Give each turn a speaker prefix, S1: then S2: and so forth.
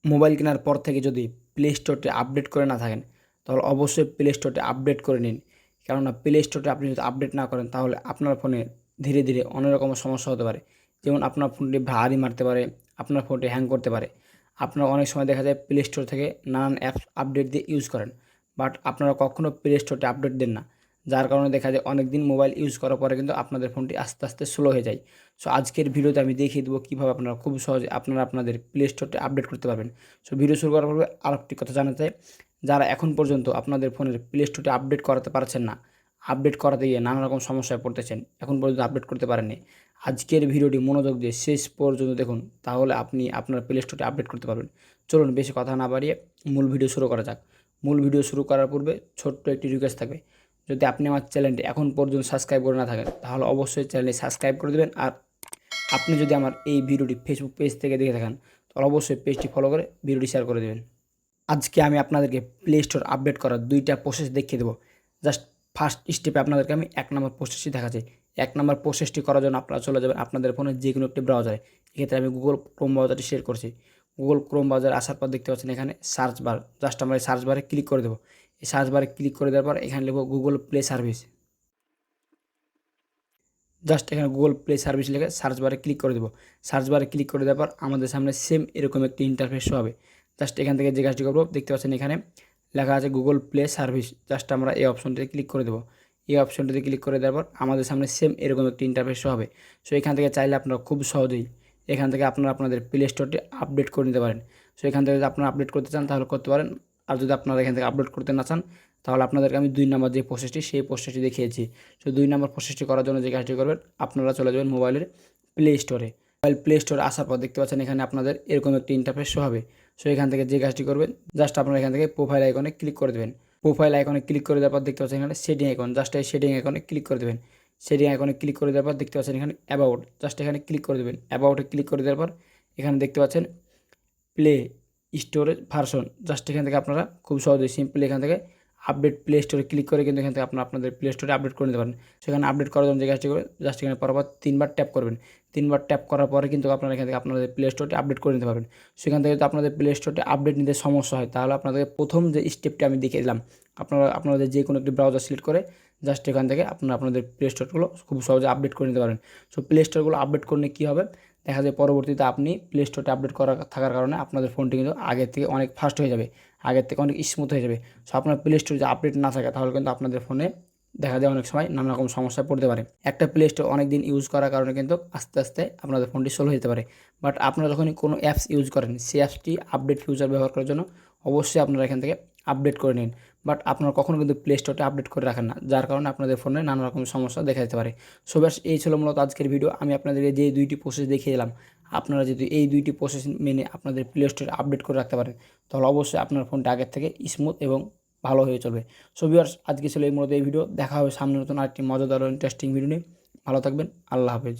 S1: Mobile কেনার পর থেকে যদি প্লে স্টোরটি আপডেট করে না থাকেন তাহলে অবশ্যই প্লে স্টোরটি আপডেট করে নিন। কেননা প্লে স্টোরটি আপনি যদি আপডেট না করেন তাহলে আপনার ফোনে ধীরে ধীরে অনেক রকম সমস্যা হতে পারে। যেমন আপনার ফোনটি ভারী মারতে পারে, আপনার ফোনটি হ্যাং করতে পারে। আপনারা অনেক সময় দেখা যায় প্লে স্টোর থেকে নানান অ্যাপস আপডেট দিয়ে ইউজ করেন, বাট আপনারা কখনও প্লে স্টোরটি আপডেট দেন না। যার কারণে দেখা যায় অনেক দিন মোবাইল ইউজ করার পরে কিন্তু আপনাদের ফোনটি আস্তে আস্তে স্লো হয়ে যায়। সো আজকের ভিডিওতে আমি দেখিয়ে দেবো কীভাবে আপনারা খুব সহজে আপনাদের প্লে স্টোরটি আপডেট করতে পারবেন। সো ভিডিও শুরু করার পূর্বে আরেকটি কথা জানাতে চাই, যারা এখন পর্যন্ত আপনাদের ফোনের প্লে স্টোরটি আপডেট করাতে পারছেন না, আপডেট করাতে গিয়ে নানা রকম সমস্যায় পড়তেছেন, এখন পর্যন্ত আপডেট করতে পারেননি, আজকের ভিডিওটি মনোযোগ দিয়ে শেষ পর্যন্ত দেখুন, তাহলে আপনি আপনার প্লে স্টোরটি আপডেট করতে পারবেন। চলুন বেশি কথা না বাড়িয়ে মূল ভিডিও শুরু করা যাক। মূল ভিডিও শুরু করার পূর্বে ছোট্ট একটি রিকোয়েস্ট থাকবে, যদি আপনি আমার চ্যানেলটি এখন পর্যন্ত সাবস্ক্রাইব করে না থাকেন তাহলে অবশ্যই চ্যানেলটি সাবস্ক্রাইব করে দেবেন। আর আপনি যদি আমার এই ভিডিওটি ফেসবুক পেজ থেকে দেখে থাকেন তাহলে অবশ্যই পেজটি ফলো করে ভিডিওটি শেয়ার করে দেবেন। আজকে আমি আপনাদেরকে প্লে স্টোর আপডেট করার দুইটা প্রসেস দেখিয়ে দেবো। জাস্ট ফার্স্ট স্টেপে আপনাদেরকে আমি 1 নম্বর প্রসেসটি দেখাচ্ছি। 1 নম্বর প্রসেসটি করার জন্য আপনারা চলে যাবেন আপনাদের ফোনের যে কোনো একটি ব্রাউজারে। এক্ষেত্রে আমি গুগল ক্রোম ব্রাউজারটি শেয়ার করছি। গুগল ক্রোম ব্রাউজার আসার পর দেখতে পাচ্ছেন এখানে সার্চ বার, জাস্ট আমরা এই সার্চ বারে ক্লিক করে দেবো। এই সার্চ বারে ক্লিক করে দেওয়ার পর এখানে লিখব গুগল প্লে সার্ভিস। জাস্ট এখানে গুগল প্লে সার্ভিস লিখে সার্চ বারে ক্লিক করে দেবো। সার্চ বারে ক্লিক করে দেওয়ার পর আমাদের সামনে সেম এরকম একটি ইন্টারফেস হবে। জাস্ট এখান থেকে যে কাজটি করবো দেখতে পাচ্ছেন এখানে লেখা আছে গুগল প্লে সার্ভিস। জাস্ট আমরা এই অপশনটিতে ক্লিক করে দেবো। এই অপশনটিতে ক্লিক করে দেওয়ার পর আমাদের সামনে সেম এরকম একটি ইন্টারফেস হবে। সো এখান থেকে চাইলে আপনারা খুব সহজেই এখান থেকে আপনারা আপনাদের প্লে স্টোরটি আপডেট করে নিতে পারেন। সো এখান থেকে যদি আপনারা আপডেট করতে চান তাহলে করতে পারেন, আর যদি আপনারা এখান থেকে আপডেট করতে না চান তাহলে আপনাদেরকে আমি 2 নম্বর যে প্রসেসটি সেই প্রসেসটি দেখিয়েছি। সো 2 নম্বর প্রসেসটি করার জন্য যে কাজটি করবেন আপনারা চলে যাবেন মোবাইলের প্লে স্টোরে। মোবাইল প্লে স্টোরে আসার পর দেখতে পাচ্ছেন এখানে আপনাদের এরকম একটি ইন্টারফেস শো হবে। সো এখান থেকে যে কাজটি করবেন জাস্ট আপনারা এখান থেকে প্রোফাইল আইকনে ক্লিক করে দেবেন। প্রোফাইল আইকনে ক্লিক করে দেওয়ার পর দেখতে পাচ্ছেন এখানে সেটিং আইকন, জাস্ট এই সেটিং আইকনে ক্লিক করে দেবেন। সেটিং আইকনে ক্লিক করে দেওয়ার পর দেখতে পাচ্ছেন এখানে অ্যাবাউট, জাস্ট এখানে ক্লিক করে দেবেন। অ্যাবাউটে ক্লিক করে দেওয়ার পর এখানে দেখতে পাচ্ছেন প্লে স্টোরেজ ভার্সন, জাস্ট এখান থেকে আপনারা খুব সহজেই সিম্পলি এখান থেকে আপডেট প্লে স্টোরে ক্লিক করে কিন্তু এখান থেকে আপনারা আপনাদের প্লে স্টোরে আপডেট করে নিতে পারেন। সেখানে আপডেট করার জন্য যে কাজটি করে জাস্ট এখানে পরপর 3বার ট্যাপ করবেন। 3বার ট্যাপ করার পরে কিন্তু আপনারা এখান থেকে আপনাদের প্লে স্টোরটি আপডেট করে নিতে পারবেন। সেখান থেকে যদি আপনাদের প্লে স্টোরটি আপডেট নিতে সমস্যা হয় তাহলে আপনাদের প্রথম যে স্টেপটি আমি দেখিয়ে দিলাম, আপনারা আপনাদের যে কোনো একটি ব্রাউজার সিলেক্ট করে জাস্ট এখান থেকে আপনারা আপনাদের প্লে স্টোরগুলো খুব সহজে আপডেট করে নিতে পারেন। সো প্লে স্টোরগুলো আপডেট করলে কী হবে, দেখা যায় পরবর্তীতে আপনি প্লে স্টোরটা আপডেট করা থাকার কারণে আপনাদের ফোনটি কিন্তু আগের থেকে অনেক ফাস্ট হয়ে যাবে, আগের থেকে অনেক স্মুথ হয়ে যাবে। সো আপনার প্লে স্টোর যদি আপডেট না থাকে তাহলে কিন্তু আপনাদের ফোনে দেখা যায় অনেক সময় নানা রকম সমস্যায় পড়তে পারে। একটা প্লে স্টোর অনেক দিন ইউজ করার কারণে কিন্তু আস্তে আস্তে আপনাদের ফোনটি স্লো হয়ে যেতে পারে। বাট আপনারা যখনই কোনো অ্যাপস ইউজ করেন সেই অ্যাপসটি আপডেট ফিউচার ব্যবহার করার জন্য অবশ্যই আপনারা এখান থেকে আপডেট করে নিন। বাট আপনারা কখনও কিন্তু প্লে স্টোরটা আপডেট করে রাখেন না, যার কারণে আপনাদের ফোনে নানা রকম সমস্যা দেখা যেতে পারে। সো ব্যাস এই ছিল মূলত আজকের ভিডিও। আমি আপনাদেরকে যে 2টি প্রসেস দেখিয়ে দিলাম, আপনারা যদি এই 2টি প্রসেস মেনে আপনাদের প্লে স্টোরে আপডেট করে রাখতে পারেন তাহলে অবশ্যই আপনার ফোনটা আগের থেকে স্মুথ এবং ভালো হয়ে চলবে। সো ভিউয়ার্স আজকে ছিল এই মূলত এই ভিডিও। দেখা হবে সামনে নতুন আরেকটি মজাদার ও ইন্টারেস্টিং ভিডিও নিয়ে। ভালো থাকবেন, আল্লাহ হাফেজ।